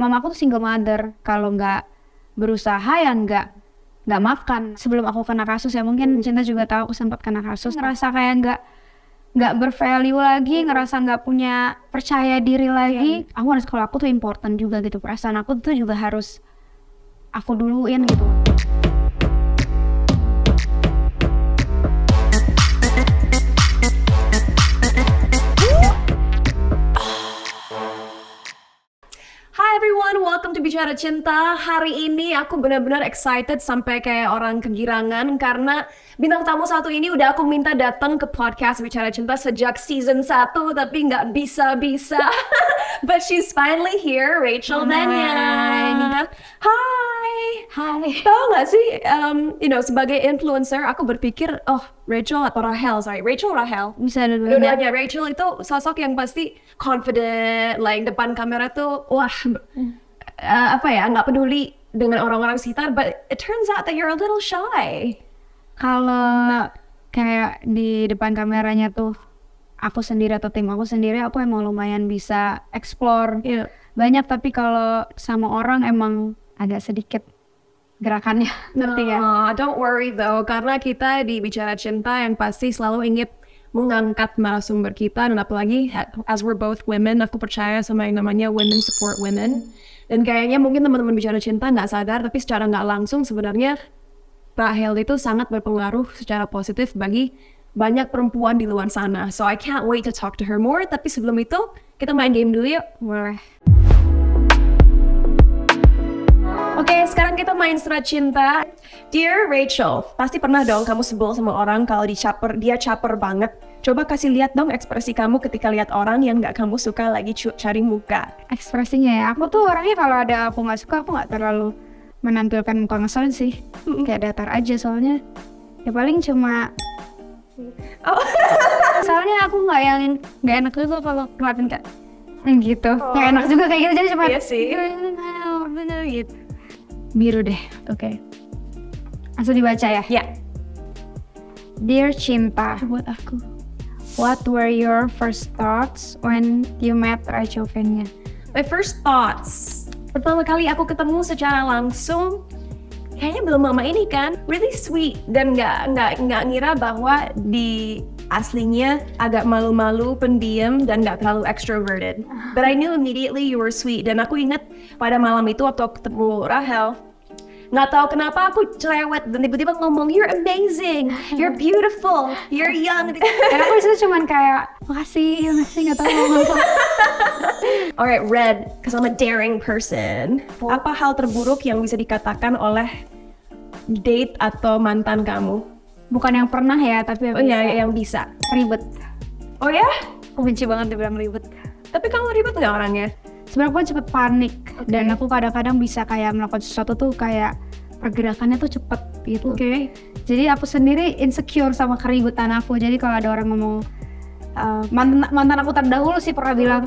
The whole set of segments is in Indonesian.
Mama aku tuh single mother, kalau nggak berusaha ya nggak makan. Sebelum aku kena kasus ya, mungkin Cinta juga tahu aku sempat kena kasus, ngerasa kayak nggak bervalue lagi, ngerasa nggak punya percaya diri lagi. Aku harus, kalau aku tuh important juga gitu, perasaan aku tuh juga harus aku duluin gitu. Hi everyone, welcome to Bicara Cinta. Hari ini aku benar-benar excited sampai kayak orang kegirangan karena bintang tamu satu ini udah aku minta datang ke podcast Bicara Cinta sejak season 1 tapi nggak bisa-bisa. But she's finally here, Rachel Danya. Hi. Tahu nggak sih, sebagai influencer aku berpikir, oh Rachel atau Rahel, Rahel. Bisa Dua-duanya. Rachel itu sosok yang pasti confident, like depan kamera tuh, wah, nggak peduli dengan orang-orang sekitar. But it turns out that you're a little shy. Kalau kayak di depan kameranya tuh aku sendiri atau tim aku sendiri, aku emang lumayan bisa explore banyak. Tapi kalau sama orang emang agak sedikit gerakannya. Ngerti ya? Don't worry though, karena kita di Bicara Cinta yang pasti selalu ingin mengangkat narasumber kita, dan apalagi as we're both women, aku percaya sama yang namanya women support women. Dan kayaknya mungkin teman-teman Bicara Cinta nggak sadar, tapi secara nggak langsung sebenarnya Rahel itu sangat berpengaruh secara positif bagi banyak perempuan di luar sana. So I can't wait to talk to her more. Tapi sebelum itu kita main game dulu yuk. Boleh. Oke, sekarang kita main surat cinta. Dear Rachel, pasti pernah dong kamu sebel sama orang kalau dia caper banget. Coba kasih lihat dong ekspresi kamu ketika lihat orang yang nggak kamu suka lagi cari muka. Ekspresinya ya, aku tuh orangnya kalau ada aku nggak suka, aku nggak terlalu menampilkan muka ngeselin sih. Kayak datar aja soalnya. Ya paling cuma soalnya aku nggak enak juga kalau ngeliatin kayak gitu. Nggak enak juga kayak gitu, jadi cuma Iya sih. Gitu. Biru deh. Oke. Langsung dibaca ya? Ya. Dear Cinta, Buat aku. what were your first thoughts when you met Rachel Fenya? My first thoughts. Pertama kali aku ketemu secara langsung, kayaknya belum lama ini kan, really sweet, dan nggak ngira bahwa di aslinya agak malu-malu, pendiam, dan nggak terlalu extroverted. But I knew immediately you were sweet. Dan aku ingat pada malam itu waktu aku ketemu Rahel, nggak tahu kenapa aku cerewet dan tiba-tiba ngomong, you're amazing, you're beautiful, you're young. Dan aku disitu cuman kayak makasih nggak tahu ngomong apa. Alright, Red, because I'm a daring person. Apa hal terburuk yang bisa dikatakan oleh date atau mantan kamu? Bukan yang pernah ya, tapi yang bisa. Ribet. Oh ya? Aku benci banget dibilang ribet. Tapi kamu ribet nggak orangnya? Sebenarnya aku cepet panik, dan aku kadang-kadang bisa kayak melakukan sesuatu tuh kayak pergerakannya tuh cepet gitu. Oke. Jadi aku sendiri insecure sama keributan aku. Jadi kalau ada orang ngomong mantan aku terdahulu sih pernah bilang,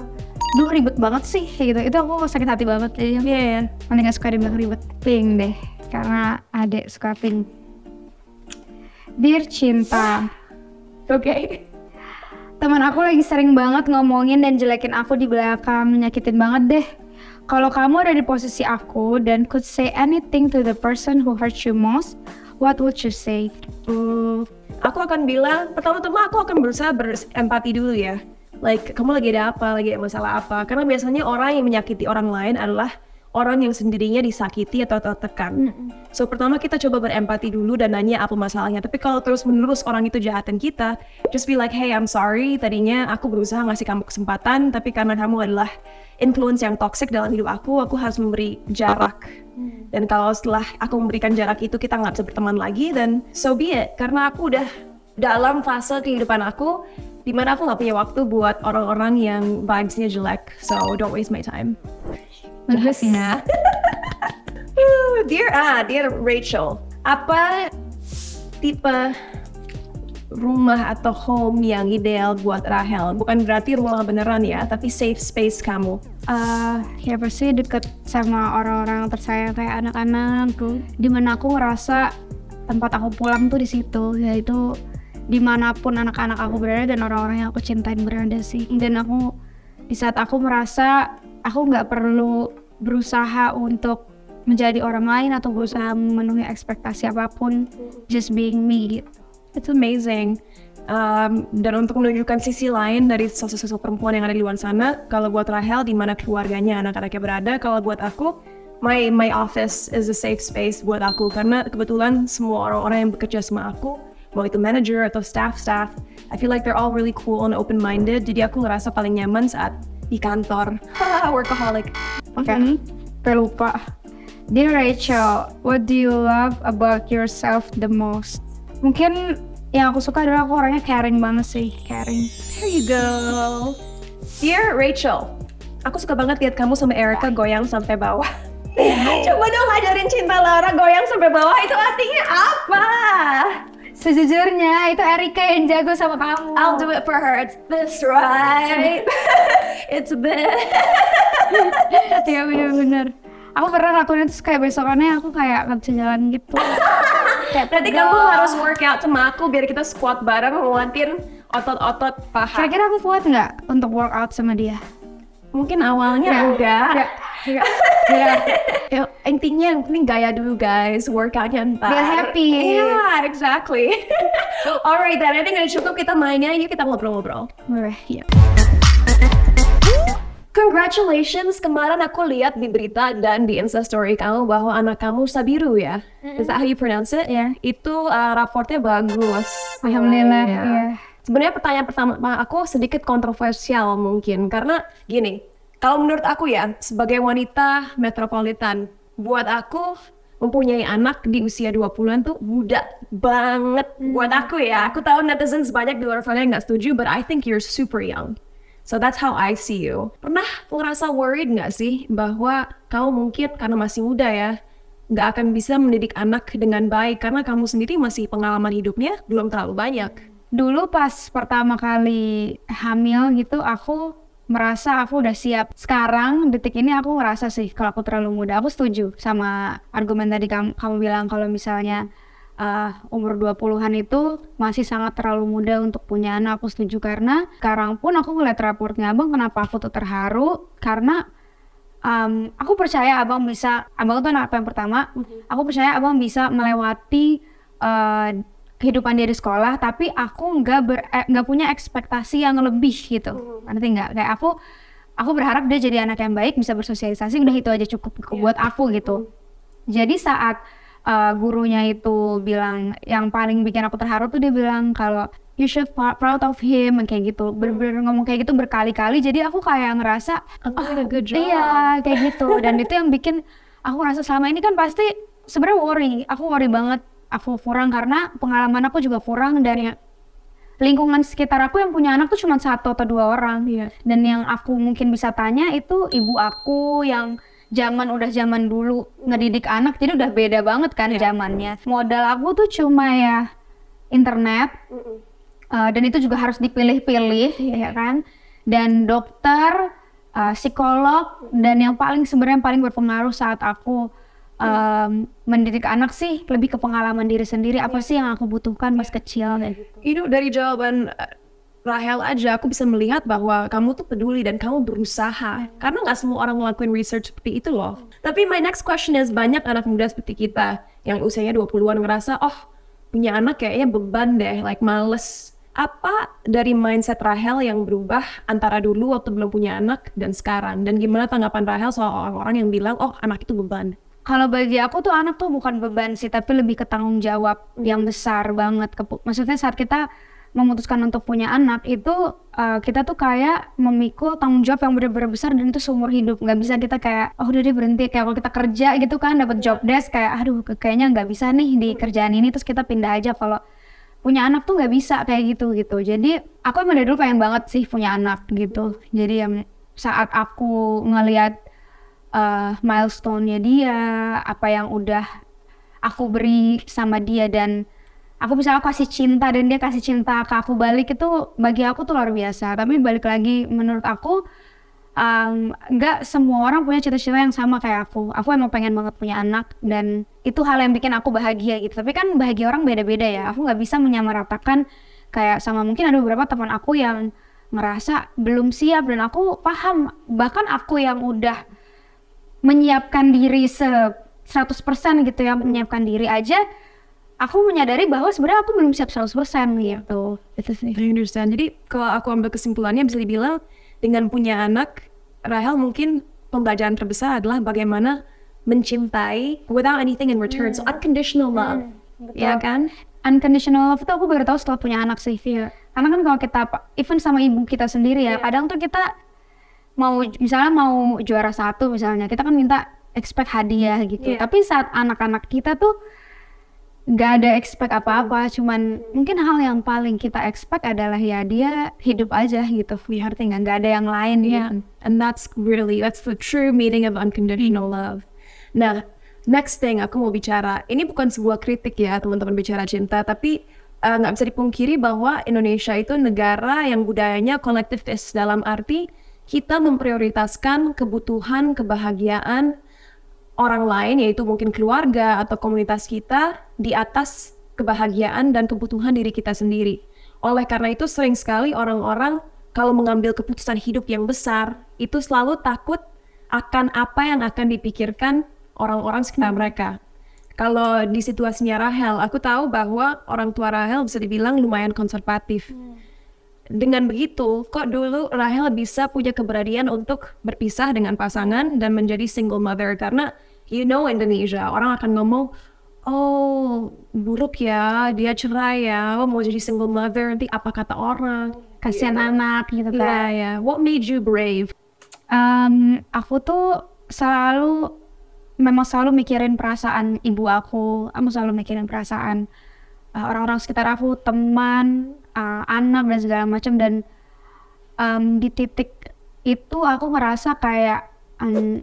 duh ribet banget sih gitu. Itu aku sakit hati banget. Jadi paling gak suka dibilang ribet. Pink deh, karena adek suka pink. Dear Cinta, Oke. teman aku lagi sering banget ngomongin dan jelekin aku di belakang, nyakitin banget deh. Kalau kamu ada di posisi aku dan could say anything to the person who hurt you most, what would you say? Aku akan bilang, pertama-tama aku akan berusaha berempati dulu ya. Like, kamu lagi ada apa, lagi ada masalah apa. Karena biasanya orang yang menyakiti orang lain adalah orang yang sendirinya disakiti atau tertekan. So pertama kita coba berempati dulu dan nanya apa masalahnya. Tapi kalau terus-menerus orang itu jahatin kita, just be like, hey, I'm sorry, tadinya aku berusaha ngasih kamu kesempatan, tapi karena kamu adalah influence yang toxic dalam hidup aku harus memberi jarak. Dan kalau setelah aku memberikan jarak itu kita nggak bisa berteman lagi, dan so be it. Karena aku udah dalam fase kehidupan aku dimana aku nggak punya waktu buat orang-orang yang vibes-nya jelek. So don't waste my time. Bagus ya. Dear Rachel, apa tipe rumah atau home yang ideal buat Rahel? Bukan berarti rumah beneran ya, tapi safe space kamu. Ya pasti deket sama orang-orang tersayang kayak anak-anak tuh. Dimana aku ngerasa tempat aku pulang tuh di situ, yaitu dimanapun anak-anak aku berada dan orang-orang yang aku cintain berada sih. Dan aku di saat aku merasa aku nggak perlu berusaha untuk menjadi orang lain atau berusaha memenuhi ekspektasi apapun, just being me gitu. It's amazing. Dan untuk menunjukkan sisi lain dari sosok-sosok perempuan yang ada di luar sana, kalau buat Rahel di mana keluarganya, anak-anaknya berada, kalau buat aku, my office is a safe space buat aku, karena kebetulan semua orang-orang yang bekerja sama aku, mau itu manager atau staff, I feel like they're all really cool and open-minded, jadi aku ngerasa paling nyaman saat di kantor. Workaholic. Oke, lupa. Dear Rachel, what do you love about yourself the most? Mungkin yang aku suka adalah aku orangnya caring banget sih, caring. There you go. Dear Rachel, aku suka banget lihat kamu sama Erica goyang sampai bawah. Coba dong ajarin Cinta Lara goyang sampai bawah itu artinya apa? Sejujurnya itu Erica yang jago sama kamu. I'll do it for her. It's this, right? It's this. Iya bener-bener. Aku pernah lakuin itu kayak besokannya aku kayak nggak bisa jalan gitu. Berarti kamu harus workout sama aku biar kita squat bareng nguatin otot-otot paha. Kira-kira aku kuat nggak untuk workout sama dia? Mungkin awalnya enggak. Ya, intinya yang penting gaya dulu guys, workoutnya ntar. Biar happy. Yeah, exactly. Alright, then I think udah cukup kita mainnya, yuk kita ngobrol-ngobrol. Iya. Congratulations, kemarin aku lihat di berita dan di Instastory kamu bahwa anak kamu Sabiru ya? Is that how you pronounce it? Yeah. Itu raportnya bagus. Alhamdulillah, Yeah. iya. Sebenarnya pertanyaan pertama aku sedikit kontroversial mungkin, karena gini, kalau menurut aku ya, sebagai wanita metropolitan, buat aku mempunyai anak di usia 20-an tuh muda banget buat aku ya. Aku tahu netizens banyak di luar sana yang nggak setuju, but I think you're super young. So that's how I see you. Pernah ngerasa worried nggak sih bahwa kamu mungkin karena masih muda ya, nggak akan bisa mendidik anak dengan baik karena kamu sendiri masih pengalaman hidupnya belum terlalu banyak. Dulu pas pertama kali hamil gitu, aku merasa aku udah siap. Sekarang detik ini aku ngerasa sih kalau aku terlalu muda. Aku setuju sama argumen tadi kamu bilang kalau misalnya umur 20-an itu masih sangat terlalu muda untuk punya anak. Aku setuju karena sekarang pun aku ngeliat raportnya abang, kenapa aku tuh terharu karena aku percaya abang tuh anak yang pertama, aku percaya abang bisa melewati kehidupan dia di sekolah, tapi aku nggak punya ekspektasi yang lebih gitu. Ngerti nggak? Kayak aku berharap dia jadi anak yang baik, bisa bersosialisasi, udah itu aja cukup buat aku gitu. Jadi saat gurunya itu bilang, yang paling bikin aku terharu tuh dia bilang kalau you should proud of him, kayak gitu. Bener-bener ngomong kayak gitu berkali-kali, jadi aku kayak ngerasa a good job. Iya kayak gitu. Dan itu yang bikin aku ngerasa selama ini kan pasti sebenarnya aku worry banget. Aku kurang karena pengalaman aku juga kurang, dari lingkungan sekitar aku yang punya anak tuh cuma 1 atau 2 orang. Dan yang aku mungkin bisa tanya itu ibu aku yang zaman dulu ngedidik anak, jadi udah beda banget kan zamannya. Modal aku tuh cuma ya internet, dan itu juga harus dipilih-pilih ya kan, dan dokter, psikolog, dan yang sebenarnya paling berpengaruh saat aku mendidik anak sih lebih ke pengalaman diri sendiri, apa sih yang aku butuhkan pas kecil kayak gitu. Itu dari jawaban Rahel aja aku bisa melihat bahwa kamu tuh peduli dan kamu berusaha, karena nggak semua orang ngelakuin research seperti itu loh. Tapi my next question is, banyak anak muda seperti kita yang usianya 20-an ngerasa punya anak kayaknya beban deh, like males. Apa dari mindset Rahel yang berubah antara dulu waktu belum punya anak dan sekarang, dan gimana tanggapan Rahel soal orang-orang yang bilang anak itu beban? Kalau bagi aku tuh anak tuh bukan beban sih, tapi lebih ke tanggung jawab yang besar banget. Maksudnya saat kita memutuskan untuk punya anak itu kita tuh kayak memikul tanggung jawab yang benar-benar besar, dan itu seumur hidup. Nggak bisa kita kayak udah deh berhenti, kayak kalau kita kerja gitu kan dapat job desk kayak kayaknya nggak bisa nih di kerjaan ini terus kita pindah aja. Kalau punya anak tuh nggak bisa kayak gitu. Jadi aku emang dari dulu pengen banget sih punya anak gitu. Jadi saat aku ngelihat milestone-nya dia, apa yang udah aku beri sama dia, dan aku bisa kasih cinta dan dia kasih cinta ke aku balik, itu bagi aku tuh luar biasa. Tapi balik lagi, menurut aku nggak semua orang punya cita-cita yang sama kayak aku. Aku emang pengen banget punya anak, dan itu hal yang bikin aku bahagia gitu. Tapi kan bahagia orang beda-beda ya. Aku nggak bisa menyamaratakan kayak sama, mungkin ada beberapa teman aku yang ngerasa belum siap, dan aku paham. Bahkan aku yang udah menyiapkan diri 100% gitu ya, menyiapkan diri aja, aku menyadari bahwa sebenarnya aku belum siap 100% gitu. Itu sih. I understand. Jadi kalau aku ambil kesimpulannya bisa dibilang dengan punya anak, Rahel mungkin pembelajaran terbesar adalah bagaimana mencintai without anything in return. So unconditional love. Ya kan? Unconditional love itu aku baru tahu setelah punya anak sih. Karena kan kalau kita, even sama ibu kita sendiri ya, kadang tuh kita misalnya mau juara 1 misalnya, kita kan minta expect hadiah gitu. Tapi saat anak-anak kita tuh nggak ada expect apa-apa, cuman mungkin hal yang paling kita expect adalah ya dia hidup aja gitu, artinya nggak ada yang lain gitu. And that's the true meaning of unconditional love. Nah, next thing aku mau bicara, ini bukan sebuah kritik ya teman-teman bicara cinta, tapi nggak bisa dipungkiri bahwa Indonesia itu negara yang budayanya kolektivis, dalam arti kita memprioritaskan kebutuhan, kebahagiaan orang lain, yaitu mungkin keluarga atau komunitas kita, di atas kebahagiaan dan kebutuhan diri kita sendiri. Oleh karena itu sering sekali orang-orang kalau mengambil keputusan hidup yang besar, itu selalu takut akan apa yang akan dipikirkan orang-orang sekitar mereka. Kalau di situasinya Rahel, aku tahu bahwa orang tua Rahel bisa dibilang lumayan konservatif. Dengan begitu, kok dulu Rahel bisa punya keberanian untuk berpisah dengan pasangan dan menjadi single mother? Karena Indonesia, orang akan ngomong, oh buruk ya, dia cerai ya, mau jadi single mother, nanti apa kata orang, Kasihan anak gitu kan. What made you brave? Aku tuh memang selalu mikirin perasaan ibu aku selalu mikirin perasaan orang-orang sekitar aku, teman, anak dan segala macam. Dan di titik itu aku ngerasa kayak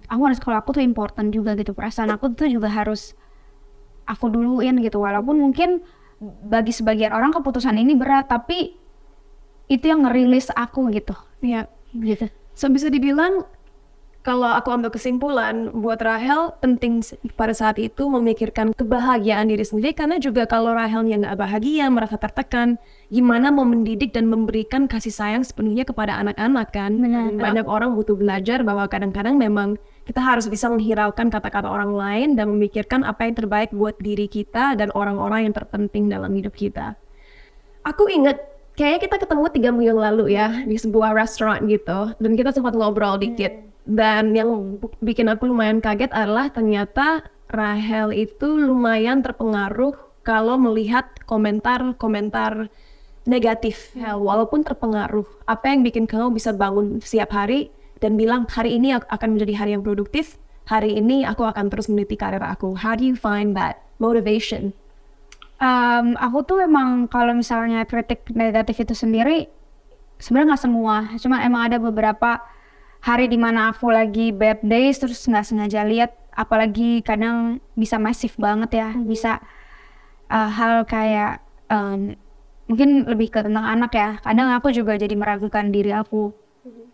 kalau aku tuh important juga gitu, perasaan aku tuh juga harus aku duluin gitu, walaupun mungkin bagi sebagian orang keputusan ini berat, tapi itu yang ngerilis aku gitu. Gitu. So bisa dibilang kalau aku ambil kesimpulan, buat Rahel penting pada saat itu memikirkan kebahagiaan diri sendiri, karena juga kalau Rahelnya nggak bahagia, merasa tertekan, gimana mau mendidik dan memberikan kasih sayang sepenuhnya kepada anak-anak kan? Benar. Banyak orang butuh belajar bahwa kadang-kadang memang kita harus bisa menghiraukan kata-kata orang lain dan memikirkan apa yang terbaik buat diri kita dan orang-orang yang terpenting dalam hidup kita. Aku ingat kayaknya kita ketemu 3 minggu yang lalu ya di sebuah restoran gitu, dan kita sempat ngobrol dikit. Dan yang bikin aku lumayan kaget adalah ternyata Rahel itu lumayan terpengaruh kalau melihat komentar-komentar negatif. Walaupun terpengaruh, apa yang bikin kamu bisa bangun setiap hari dan bilang hari ini akan menjadi hari yang produktif, hari ini aku akan terus meniti karir aku? How do you find that motivation? Aku tuh emang kalau misalnya kritik negatif itu sendiri sebenarnya nggak semua, cuma emang ada beberapa hari dimana aku lagi bad days terus nggak sengaja lihat, apalagi kadang bisa masif banget ya, bisa hal kayak mungkin lebih ke tentang anak ya, kadang aku juga jadi meragukan diri aku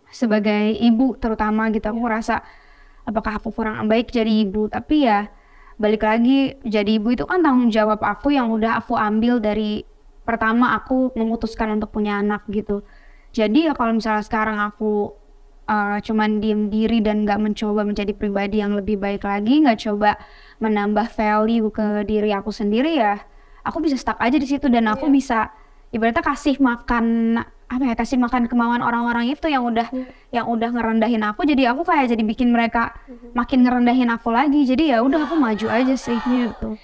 sebagai ibu terutama gitu. Aku ngerasa apakah aku kurang baik jadi ibu, tapi ya balik lagi, jadi ibu itu kan tanggung jawab aku yang udah aku ambil dari pertama aku memutuskan untuk punya anak gitu. Jadi ya kalau misalnya sekarang aku cuman diem diri dan nggak mencoba menjadi pribadi yang lebih baik lagi, nggak coba menambah value ke diri aku sendiri, ya aku bisa stuck aja di situ. Dan aku bisa ibaratnya kasih makan kemauan orang-orang itu yang udah ngerendahin aku, jadi aku kayak jadi bikin mereka makin ngerendahin aku lagi. Jadi ya udah aku maju aja sih gitu.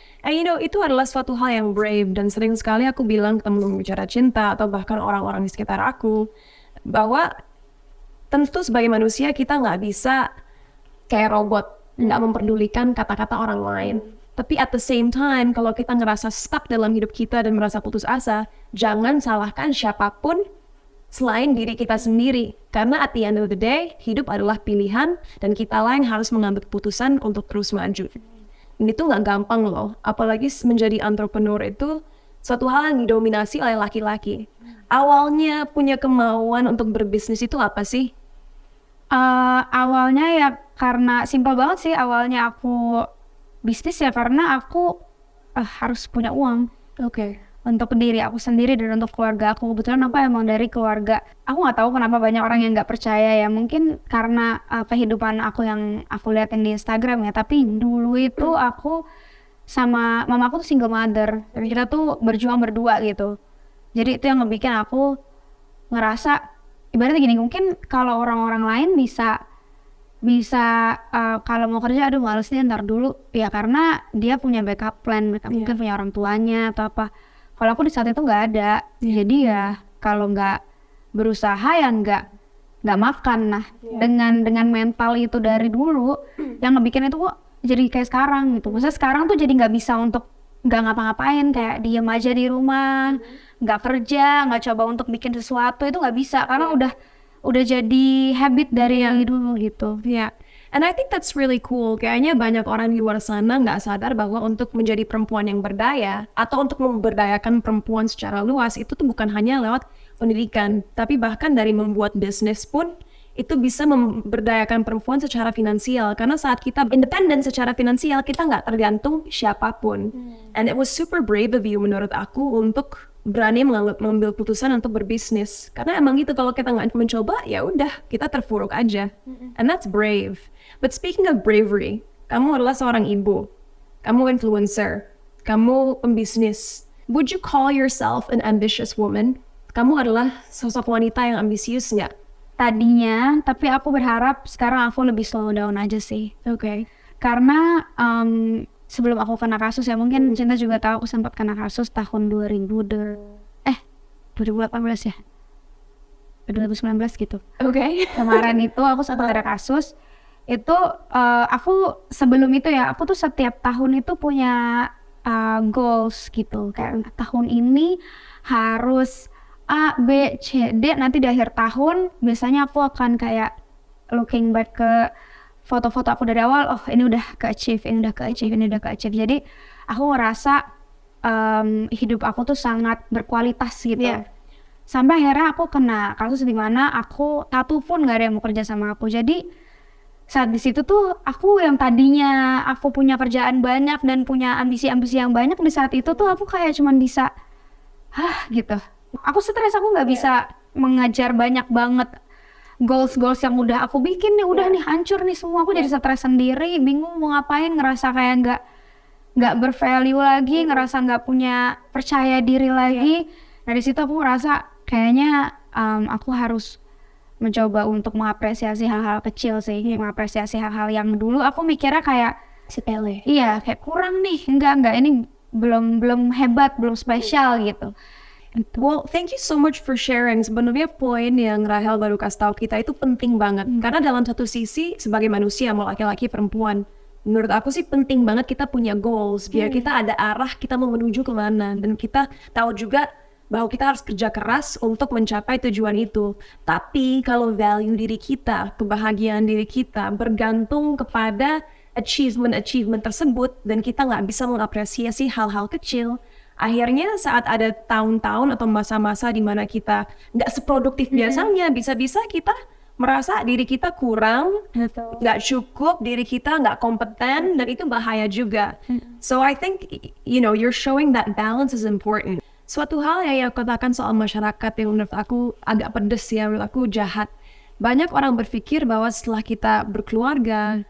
Itu adalah suatu hal yang brave, dan sering sekali aku bilang ke teman-teman bicara cinta atau bahkan orang-orang di sekitar aku bahwa tentu sebagai manusia kita nggak bisa kayak robot, nggak memperdulikan kata-kata orang lain. Tapi at the same time, kalau kita ngerasa stuck dalam hidup kita dan merasa putus asa, jangan salahkan siapapun selain diri kita sendiri. Karena at the end of the day, hidup adalah pilihan dan kita lah yang harus mengambil keputusan untuk terus maju. Ini tuh nggak gampang loh, apalagi menjadi entrepreneur itu suatu hal yang didominasi oleh laki-laki. Awalnya punya kemauan untuk berbisnis itu apa sih? Awalnya ya karena simpel banget sih, awalnya aku bisnis ya karena aku harus punya uang. untuk diri aku sendiri dan untuk keluarga aku. Kebetulan aku emang dari keluarga, aku nggak tahu kenapa banyak orang yang nggak percaya ya, mungkin karena kehidupan aku yang aku liatin di Instagram ya. Tapi dulu itu aku sama mama aku tuh single mother dan kita tuh berjuang berdua gitu. Jadi itu yang ngebikin aku ngerasa ibaratnya gini, mungkin kalau orang-orang lain bisa kalau mau kerja aduh males nih ntar dulu ya, karena dia punya backup plan, mereka mungkin punya orang tuanya atau apa. Kalau aku di saat itu nggak ada, jadi ya kalau nggak berusaha ya nggak makan. Nah dengan mental itu dari dulu yang ngebikin itu kok jadi kayak sekarang gitu. Maksudnya sekarang tuh jadi nggak bisa untuk nggak ngapa-ngapain, kayak diem aja di rumah, nggak kerja, nggak coba untuk bikin sesuatu, itu nggak bisa karena udah jadi habit dari yang dulu gitu. Yeah. And I think that's really cool. Kayaknya banyak orang di luar sana nggak sadar bahwa untuk menjadi perempuan yang berdaya atau untuk memberdayakan perempuan secara luas itu tuh bukan hanya lewat pendidikan, tapi bahkan dari membuat bisnis pun itu bisa memberdayakan perempuan secara finansial. Karena saat kita independen secara finansial, kita nggak tergantung siapapun. And it was super brave of you menurut aku untuk berani mengambil keputusan untuk berbisnis. Karena emang gitu, kalau kita nggak mencoba, ya udah kita terpuruk aja. And that's brave. But speaking of bravery, kamu adalah seorang ibu, kamu influencer, kamu pembisnis. Would you call yourself an ambitious woman? Kamu adalah sosok wanita yang ambisius nggak? Tadinya, tapi aku berharap sekarang aku lebih slow down aja sih. Okay. Karena sebelum aku kena kasus ya, mungkin Cinta juga tahu aku sempat kena kasus tahun 2018 ya, 2019 gitu. Okay. Kemarin itu aku sempat ada kasus. Itu aku sebelum itu ya, aku tuh setiap tahun itu punya goals gitu, kayak tahun ini harus A, B, C, D. Nanti di akhir tahun biasanya aku akan kayak looking back ke foto-foto aku dari awal, oh ini udah ke-achieve, ini udah ke-achieve, ini udah ke-achieve. Jadi aku ngerasa hidup aku tuh sangat berkualitas gitu. Yeah. Sampai akhirnya aku kena kasus di mana aku satu pun gak ada yang mau kerja sama aku. Jadi saat di situ tuh aku yang tadinya aku punya kerjaan banyak dan punya ambisi-ambisi yang banyak, di saat itu tuh aku kayak cuman bisa gitu. Aku stres, aku nggak bisa mengejar banyak banget goals yang udah aku bikin nih, udah nih hancur nih semua. Aku jadi stres sendiri, bingung mau ngapain, ngerasa kayak nggak bervalue lagi, ngerasa nggak punya percaya diri lagi. Nah di situ aku ngerasa kayaknya aku harus mencoba untuk mengapresiasi hal-hal kecil sih, mengapresiasi hal-hal yang dulu aku mikirnya kayak sepele. Iya, kayak kurang nih, enggak ini belum hebat, belum spesial gitu. Well, thank you so much for sharing. Sebenarnya poin yang Rahel baru kasih tahu kita itu penting banget. Karena dalam satu sisi sebagai manusia, mau laki-laki perempuan, menurut aku sih penting banget kita punya goals biar kita ada arah kita mau menuju kemana, dan kita tahu juga bahwa kita harus kerja keras untuk mencapai tujuan itu. Tapi kalau value diri kita, kebahagiaan diri kita bergantung kepada achievement tersebut, dan kita nggak bisa mengapresiasi hal-hal kecil, akhirnya saat ada tahun-tahun atau masa-masa di mana kita nggak seproduktif biasanya, bisa-bisa kita merasa diri kita kurang, nggak cukup, diri kita nggak kompeten, dan itu bahaya juga. So I think, you're showing that balance is important. Suatu hal yang aku katakan soal masyarakat yang menurut aku agak pedes ya, menurut aku jahat. Banyak orang berpikir bahwa setelah kita berkeluarga,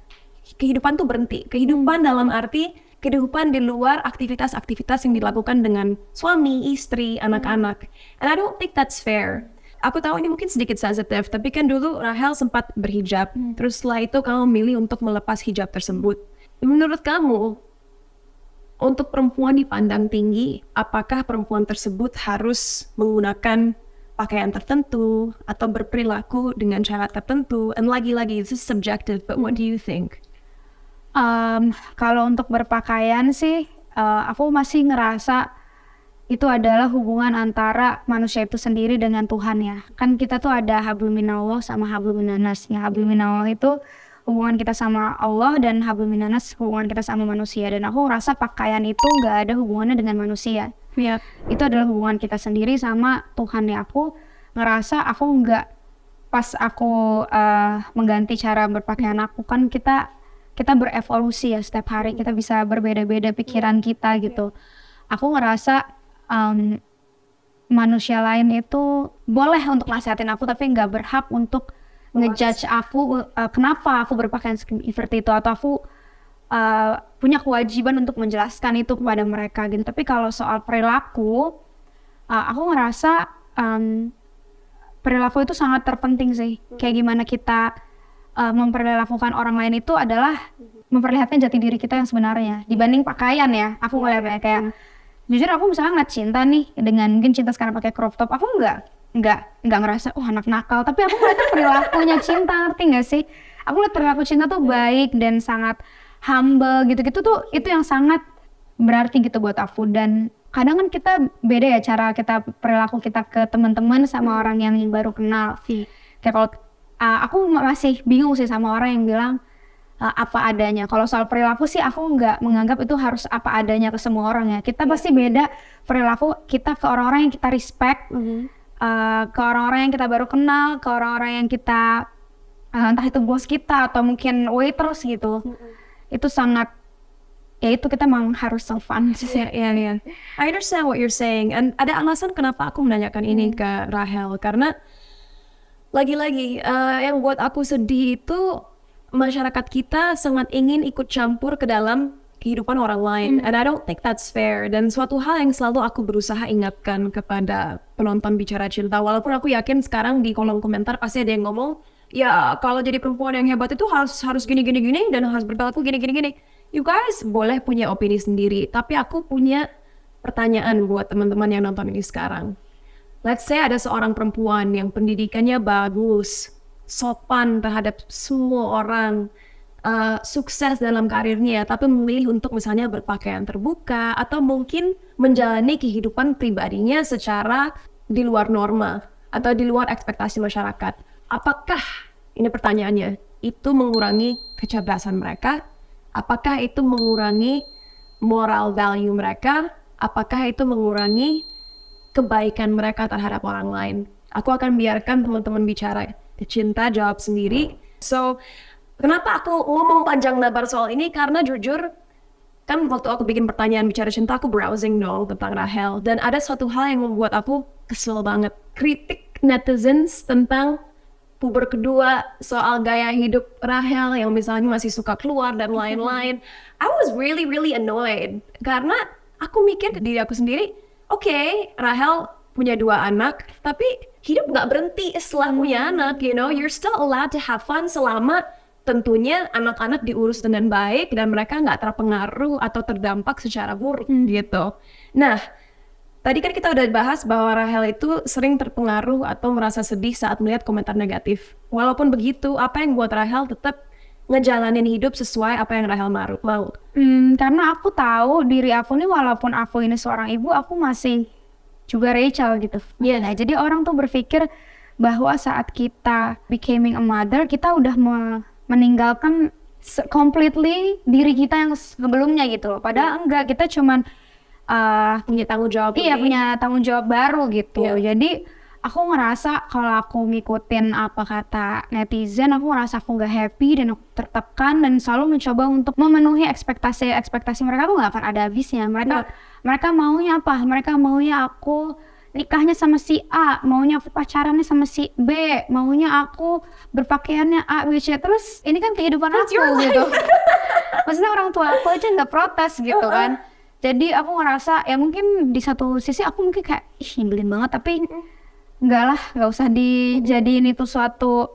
kehidupan tuh berhenti. Kehidupan dalam arti kehidupan di luar aktivitas-aktivitas yang dilakukan dengan suami, istri, anak-anak. And I don't think that's fair. Aku tahu ini mungkin sedikit sensitif, tapi kan dulu Rahel sempat berhijab. Terus setelah itu kamu memilih untuk melepas hijab tersebut. Menurut kamu, untuk perempuan dipandang tinggi, apakah perempuan tersebut harus menggunakan pakaian tertentu atau berperilaku dengan cara tertentu? And lagi-lagi, this is subjective, but what do you think? Kalau untuk berpakaian sih, aku masih ngerasa itu adalah hubungan antara manusia itu sendiri dengan Tuhan ya. Kan kita tuh ada hablum minallah sama hablum minannas. Hablum minallah itu hubungan kita sama Allah, dan hablum minannas hubungan kita sama manusia. Dan aku ngerasa pakaian itu nggak ada hubungannya dengan manusia. Yeah. Itu adalah hubungan kita sendiri sama Tuhan ya. Aku ngerasa aku nggak, pas aku mengganti cara berpakaian aku, kan kita berevolusi ya, setiap hari kita bisa berbeda-beda pikiran kita gitu. Aku ngerasa manusia lain itu boleh untuk nasihatin aku tapi nggak berhak untuk ngejudge aku kenapa aku berpakaian seperti itu, atau aku punya kewajiban untuk menjelaskan itu kepada mereka gitu. Tapi kalau soal perilaku, aku ngerasa perilaku itu sangat terpenting sih. Kayak gimana kita memperlakukan orang lain itu adalah memperlihatkan jati diri kita yang sebenarnya dibanding pakaian ya. Aku ngeliatnya kayak jujur aku misalnya ngeliat Cinta nih dengan mungkin Cinta sekarang pakai crop top, aku nggak ngerasa anak nakal, tapi aku ngeliat perilakunya Cinta, ngerti nggak sih? Aku ngeliat perilaku Cinta tuh baik dan sangat humble gitu-gitu tuh, itu yang sangat berarti gitu buat aku. Dan kadang kan kita beda ya cara kita perilaku kita ke teman-teman sama orang yang baru kenal. Kayak kalau aku masih bingung sih sama orang yang bilang apa adanya. Kalau soal perilaku sih aku nggak menganggap itu harus apa adanya ke semua orang ya. Kita pasti beda perilaku kita ke orang-orang yang kita respect, ke orang-orang yang kita baru kenal, ke orang-orang yang kita entah itu bos kita atau mungkin waiters gitu. Itu sangat, ya itu kita memang harus self-fun sih. Yeah. I understand what you're saying. And ada alasan kenapa aku menanyakan ini ke Rahel. Karena lagi-lagi yang buat aku sedih itu masyarakat kita sangat ingin ikut campur ke dalam kehidupan orang lain. And I don't think that's fair. Dan suatu hal yang selalu aku berusaha ingatkan kepada penonton Bicara Cinta. Walaupun aku yakin sekarang di kolom komentar pasti ada yang ngomong, ya kalau jadi perempuan yang hebat itu harus gini dan harus berperilaku gini. You guys boleh punya opini sendiri, tapi aku punya pertanyaan buat teman-teman yang nonton ini sekarang. Let's say ada seorang perempuan yang pendidikannya bagus, sopan terhadap semua orang, sukses dalam karirnya, tapi memilih untuk misalnya berpakaian terbuka atau mungkin menjalani kehidupan pribadinya secara di luar norma atau di luar ekspektasi masyarakat. Apakah, ini pertanyaannya, itu mengurangi kecerdasan mereka? Apakah itu mengurangi moral value mereka? Apakah itu mengurangi kebaikan mereka terhadap orang lain? Aku akan biarkan teman-teman Bicara Cinta jawab sendiri. So, kenapa aku ngomong panjang lebar soal ini? Karena jujur, kan waktu aku bikin pertanyaan Bicara Cinta, aku browsing dong tentang Rahel. Dan ada suatu hal yang membuat aku kesel banget. Kritik netizens tentang puber kedua, soal gaya hidup Rahel yang misalnya masih suka keluar dan lain-lain. I was really annoyed. Karena aku mikir ke diri aku sendiri, oke, Rahel punya 2 anak, tapi hidup nggak berhenti setelah punya anak, you know. You're still allowed to have fun selama tentunya anak-anak diurus dengan baik dan mereka nggak terpengaruh atau terdampak secara buruk gitu. Nah, tadi kan kita udah bahas bahwa Rahel itu sering terpengaruh atau merasa sedih saat melihat komentar negatif. Walaupun begitu, apa yang buat Rahel tetap ngejalanin hidup sesuai apa yang Rahel mau? Karena aku tahu diri aku nih, walaupun aku ini seorang ibu, aku masih juga Rachel gitu. Nah, jadi orang tuh berpikir bahwa saat kita becoming a mother, kita udah meninggalkan completely diri kita yang sebelumnya gitu. Padahal enggak, kita cuman punya tanggung jawab. Iya, punya tanggung jawab baru gitu. Jadi aku ngerasa kalau aku ngikutin apa kata netizen, aku ngerasa aku nggak happy dan aku tertekan dan selalu mencoba untuk memenuhi ekspektasi mereka tuh nggak akan ada habisnya. Mereka maunya apa? Mereka maunya aku nikahnya sama si A, maunya aku pacarannya sama si B, maunya aku berpakaiannya A, B, C. Terus ini kan kehidupan aku gitu. Maksudnya orang tua aku aja nggak protes gitu kan. Jadi aku ngerasa ya mungkin di satu sisi aku mungkin kayak nyebelin banget, tapi enggak lah, nggak usah dijadiin itu suatu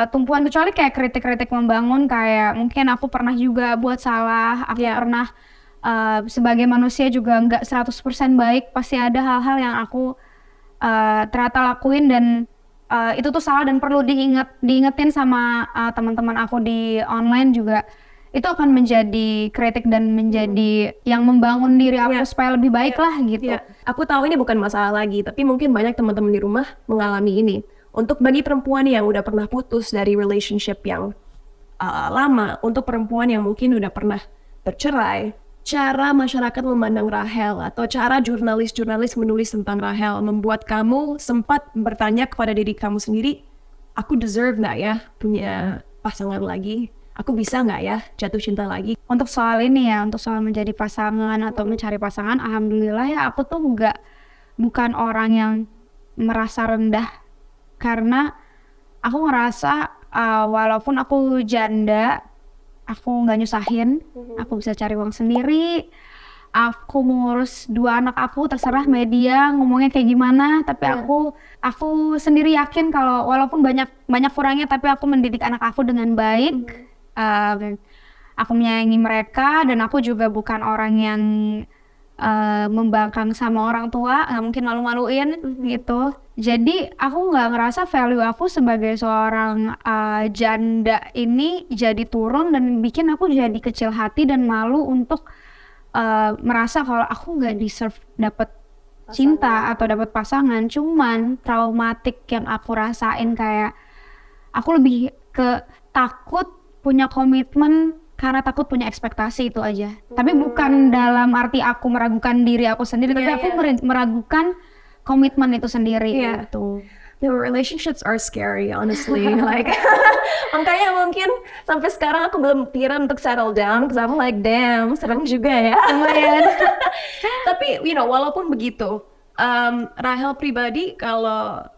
tumpuan, kecuali kayak kritik-kritik membangun, kayak mungkin aku pernah juga buat salah, aku pernah sebagai manusia juga nggak 100% baik, pasti ada hal-hal yang aku ternyata lakuin dan itu tuh salah dan perlu diingetin sama teman-teman aku di online juga. Itu akan menjadi kritik dan menjadi yang membangun diri aku supaya lebih baik lah gitu. Aku tahu ini bukan masalah lagi, tapi mungkin banyak teman-teman di rumah mengalami ini. Untuk bagi perempuan yang udah pernah putus dari relationship yang lama, untuk perempuan yang mungkin udah pernah bercerai, cara masyarakat memandang Rahel atau cara jurnalis-jurnalis menulis tentang Rahel membuat kamu sempat bertanya kepada diri kamu sendiri, aku deserve nggak ya punya pasangan lagi? aku bisa nggak ya jatuh cinta lagi. Untuk soal ini ya, untuk soal menjadi pasangan atau mencari pasangan, alhamdulillah ya aku tuh bukan orang yang merasa rendah, karena aku ngerasa walaupun aku janda, aku nggak nyusahin, aku bisa cari uang sendiri, aku mengurus 2 anak aku, terserah media ngomongnya kayak gimana, tapi aku sendiri yakin kalau walaupun banyak kurangnya, tapi aku mendidik anak aku dengan baik. Aku menyayangi mereka, dan aku juga bukan orang yang membangkang sama orang tua, nggak mungkin malu-maluin gitu. Jadi aku nggak ngerasa value aku sebagai seorang janda ini jadi turun dan bikin aku jadi kecil hati dan malu untuk merasa kalau aku nggak deserve dapat cinta atau dapat pasangan. Cuman traumatik yang aku rasain kayak aku lebih ke takut punya komitmen karena takut punya ekspektasi, itu aja. Tapi bukan dalam arti aku meragukan diri aku sendiri, tapi aku meragukan komitmen itu sendiri gitu. The relationships are scary, honestly. Like, makanya mungkin sampai sekarang aku belum pikiran untuk settle down, because I'm like, damn, serem juga ya. Lumayan. Tapi, walaupun begitu, Rahel pribadi, kalau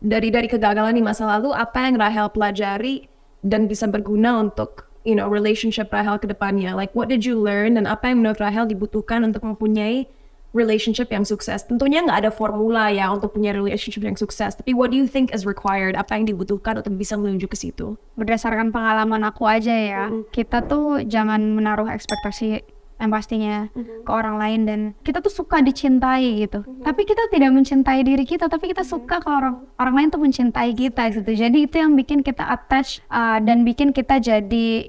dari kegagalan di masa lalu, apa yang Rahel pelajari dan bisa berguna untuk relationship Rahel ke depannya? Like, what did you learn, dan apa yang menurut Rahel dibutuhkan untuk mempunyai relationship yang sukses? Tentunya nggak ada formula ya untuk punya relationship yang sukses, tapi what do you think is required? Apa yang dibutuhkan untuk bisa menuju ke situ? Berdasarkan pengalaman aku aja ya, kita tuh jangan menaruh ekspektasi yang pastinya ke orang lain, dan kita tuh suka dicintai gitu. Tapi kita tidak mencintai diri kita, tapi kita suka kalau orang lain tuh mencintai kita gitu. Jadi itu yang bikin kita attach dan bikin kita jadi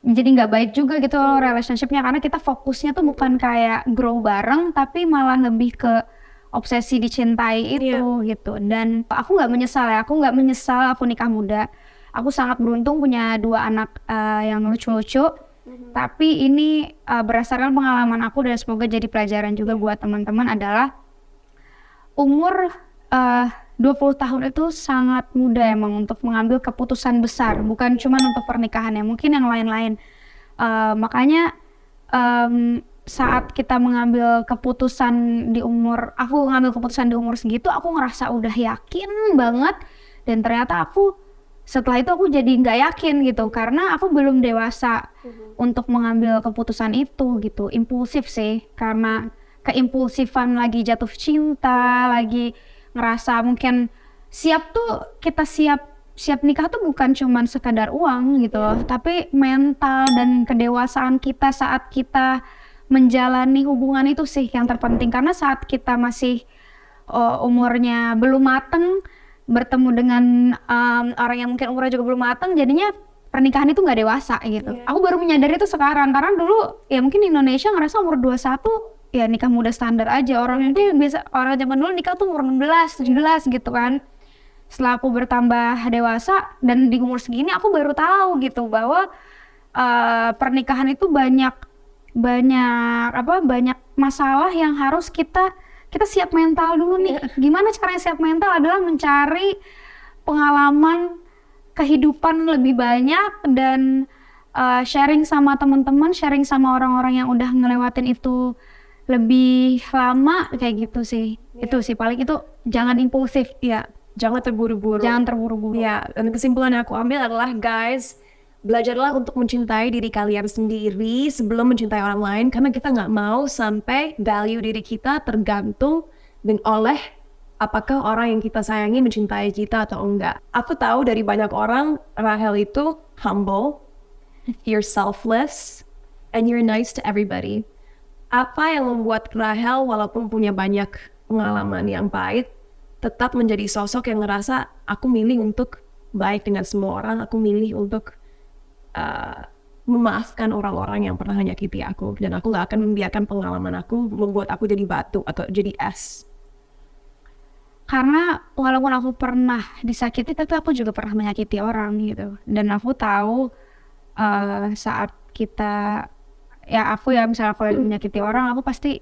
nggak baik juga gitu relationshipnya, karena kita fokusnya tuh bukan kayak grow bareng, tapi malah lebih ke obsesi dicintai itu gitu. Dan aku nggak menyesal ya, aku nggak menyesal aku nikah muda. Aku sangat beruntung punya 2 anak yang lucu-lucu. Tapi ini berdasarkan pengalaman aku, dan semoga jadi pelajaran juga buat teman-teman, adalah umur 20 tahun itu sangat muda emang untuk mengambil keputusan besar, bukan cuma untuk pernikahan ya, mungkin yang lain-lain. Makanya saat kita mengambil keputusan aku ngambil keputusan di umur segitu, aku ngerasa udah yakin banget, dan ternyata setelah itu aku jadi nggak yakin gitu, karena aku belum dewasa untuk mengambil keputusan itu gitu. Impulsif sih, karena keimpulsifan lagi jatuh cinta, lagi ngerasa mungkin kita siap nikah tuh bukan cuman sekadar uang gitu loh, tapi mental dan kedewasaan kita saat kita menjalani hubungan itu sih yang terpenting. Karena saat kita masih umurnya belum mateng, bertemu dengan orang yang mungkin umurnya juga belum matang, jadinya pernikahan itu nggak dewasa gitu. Aku baru menyadari itu sekarang, karena dulu ya mungkin di Indonesia ngerasa umur 21 ya nikah muda standar aja. Orang zaman dulu nikah tuh umur 16, 17 gitu kan. Setelah aku bertambah dewasa dan di umur segini, aku baru tahu gitu bahwa pernikahan itu banyak masalah yang harus kita siap mental dulu nih. Gimana caranya siap mental? Adalah mencari pengalaman kehidupan lebih banyak, dan sharing sama teman-teman, sharing sama orang-orang yang udah ngelewatin itu lebih lama, kayak gitu sih. Itu sih paling, itu jangan impulsif ya, jangan terburu-buru ya. Dan kesimpulan yang aku ambil adalah, guys, belajarlah untuk mencintai diri kalian sendiri sebelum mencintai orang lain, karena kita nggak mau sampai value diri kita tergantung oleh apakah orang yang kita sayangi mencintai kita atau enggak. Aku tahu dari banyak orang, Rahel itu humble, you're selfless, and you're nice to everybody. Apa yang membuat Rahel walaupun punya banyak pengalaman yang pahit, tetap menjadi sosok yang ngerasa aku milih untuk baik dengan semua orang, aku milih untuk memaafkan orang-orang yang pernah menyakiti aku, dan aku gak akan membiarkan pengalaman aku membuat aku jadi batu atau jadi es. Karena walaupun aku pernah disakiti, tapi aku juga pernah menyakiti orang gitu. Dan aku tahu saat kita, misalnya aku lagi menyakiti orang, aku pasti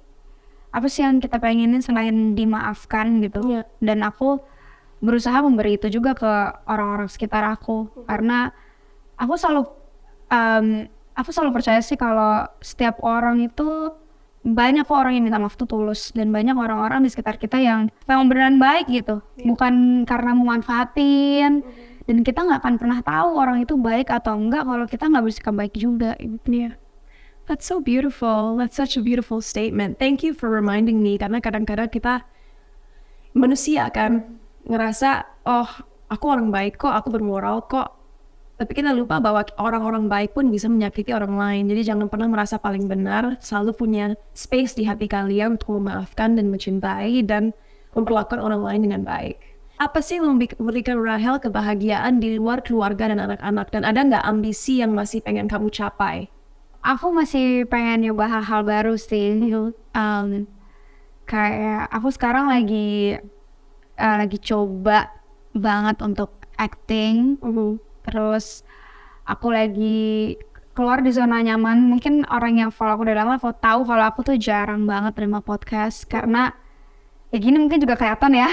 apa sih yang kita pengenin selain dimaafkan gitu. Dan aku berusaha memberi itu juga ke orang-orang sekitar aku, karena aku selalu aku selalu percaya sih kalau setiap orang itu banyak kok orang yang minta maaf tuh tulus, dan banyak orang-orang di sekitar kita yang memang beneran baik gitu, bukan karena memanfaatin. Dan kita nggak akan pernah tahu orang itu baik atau enggak kalau kita nggak bersikap baik juga gitu. That's so beautiful. That's such a beautiful statement. Thank you for reminding me, karena kadang-kadang kita manusia kan ngerasa, oh aku orang baik kok, aku bermoral kok. Tapi kita lupa bahwa orang-orang baik pun bisa menyakiti orang lain. Jadi jangan pernah merasa paling benar. Selalu punya space di hati kalian untuk memaafkan dan mencintai dan memperlakukan orang lain dengan baik. Apa sih yang memberikan Rahel kebahagiaan di luar keluarga dan anak-anak? Dan ada nggak ambisi yang masih pengen kamu capai? Aku masih pengen nyoba hal-hal baru sih. Kayak aku sekarang lagi coba banget untuk acting. Terus aku lagi keluar di zona nyaman. Mungkin orang yang follow aku udah lama tahu kalau aku tuh jarang banget terima podcast, karena ya gini mungkin juga kelihatan ya.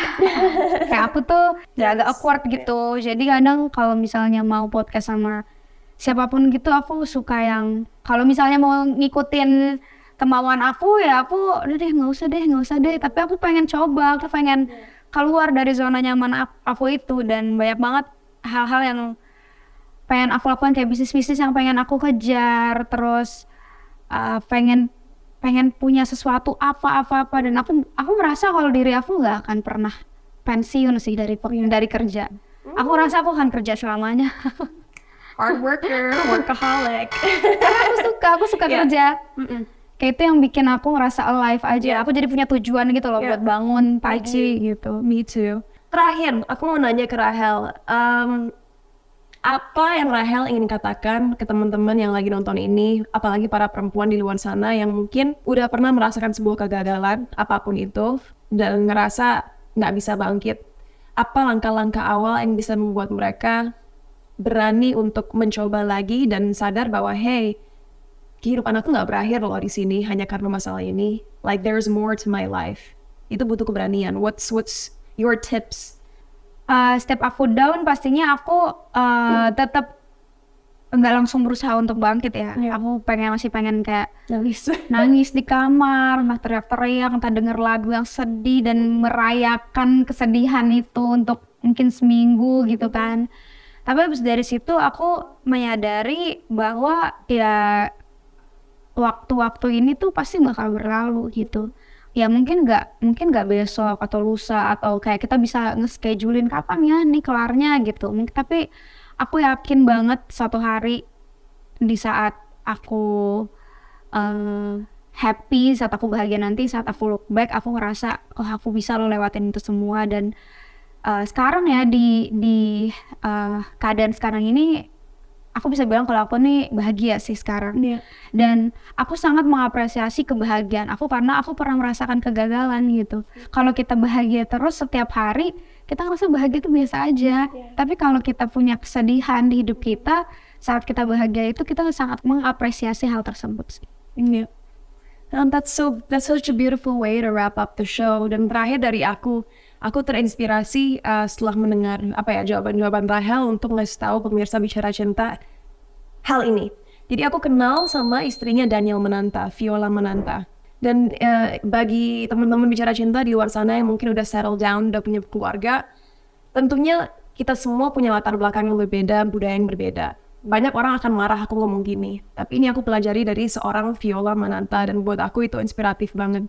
Kayak aku tuh ya agak awkward gitu. Jadi kadang kalau misalnya mau podcast sama siapapun gitu, aku suka yang kalau misalnya mau ngikutin kemauan aku, ya aku udah deh nggak usah deh. Tapi aku pengen coba, aku pengen keluar dari zona nyaman aku itu. Dan banyak banget hal-hal yang pengen aku lakukan, kayak bisnis yang pengen aku kejar. Terus pengen punya sesuatu apa. Dan aku merasa kalau diri aku nggak akan pernah pensiun sih dari kerja. Aku rasa aku akan kerja selamanya. Hard worker, workaholic. Aku suka kerja. Kayak itu yang bikin aku ngerasa alive aja. Aku jadi punya tujuan gitu loh buat bangun pagi gitu. Me too. Terakhir, aku mau nanya ke Rahel. Apa yang Rahel ingin katakan ke teman-teman yang lagi nonton ini, apalagi para perempuan di luar sana yang mungkin udah pernah merasakan sebuah kegagalan, apapun itu, dan ngerasa nggak bisa bangkit? Apa langkah-langkah awal yang bisa membuat mereka berani untuk mencoba lagi dan sadar bahwa, hey, kehidupan aku nggak berakhir loh di sini hanya karena masalah ini. Like there's more to my life. Itu butuh keberanian. What's your tips? Setiap aku down, pastinya aku tetap nggak langsung berusaha untuk bangkit ya. Aku masih pengen kayak nangis di kamar, nggak teriak-teriak, entah denger lagu yang sedih dan merayakan kesedihan itu untuk mungkin seminggu gitu kan. Tapi habis dari situ aku menyadari bahwa ya waktu-waktu ini tuh pasti bakal berlalu gitu. Ya mungkin nggak besok atau lusa, atau kayak kita bisa nge-schedulein kapan ya nih kelarnya gitu. Tapi aku yakin banget suatu hari di saat aku happy, saat aku bahagia nanti, saat aku look back, aku ngerasa oh aku bisa lo lewatin itu semua. Dan sekarang ya di keadaan sekarang ini, aku bisa bilang kalau aku nih bahagia sih sekarang. Dan aku sangat mengapresiasi kebahagiaan aku karena aku pernah merasakan kegagalan gitu. Kalau kita bahagia terus setiap hari, kita ngerasa bahagia itu biasa aja. Tapi kalau kita punya kesedihan di hidup kita, saat kita bahagia itu kita sangat mengapresiasi hal tersebut sih. That's such a beautiful way to wrap up the show. Dan terakhir dari aku terinspirasi setelah mendengar jawaban Rahel untuk ngasih tahu pemirsa Bicara Cinta hal ini. Jadi aku kenal sama istrinya Daniel Mananta, Viola Mananta. Dan bagi teman-teman Bicara Cinta di luar sana yang mungkin udah settle down, udah punya keluarga, tentunya kita semua punya latar belakang yang berbeda, budaya yang berbeda. Banyak orang akan marah aku ngomong gini, tapi ini aku pelajari dari seorang Viola Mananta, dan buat aku itu inspiratif banget.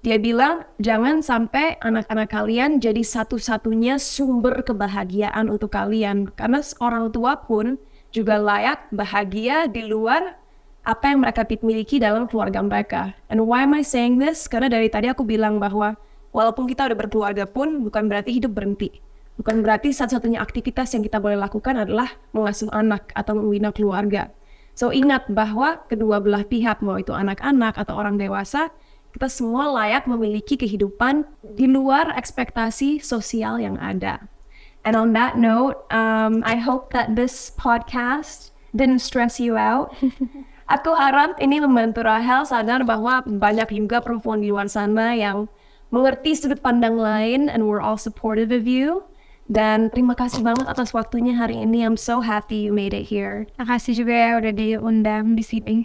Dia bilang, jangan sampai anak-anak kalian jadi satu-satunya sumber kebahagiaan untuk kalian. Karena orang tua pun juga layak bahagia di luar apa yang mereka miliki dalam keluarga mereka. And why am I saying this? Karena dari tadi aku bilang bahwa walaupun kita udah berkeluarga pun bukan berarti hidup berhenti. Bukan berarti satu-satunya aktivitas yang kita boleh lakukan adalah mengasuh anak atau membina keluarga. So ingat bahwa kedua belah pihak, mau itu anak-anak atau orang dewasa, kita semua layak memiliki kehidupan di luar ekspektasi sosial yang ada. And on that note, I hope that this podcast didn't stress you out. Aku harap ini membantu Rahel sadar bahwa banyak juga perempuan di luar sana yang mengerti sudut pandang lain, and we're all supportive of you. Dan terima kasih banget atas waktunya hari ini. I'm so happy you made it here. Makasih juga ya udah diundang di sini.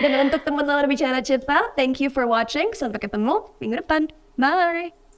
Dan untuk teman-teman bicara cinta, thank you for watching. Sampai ketemu minggu depan. Bye!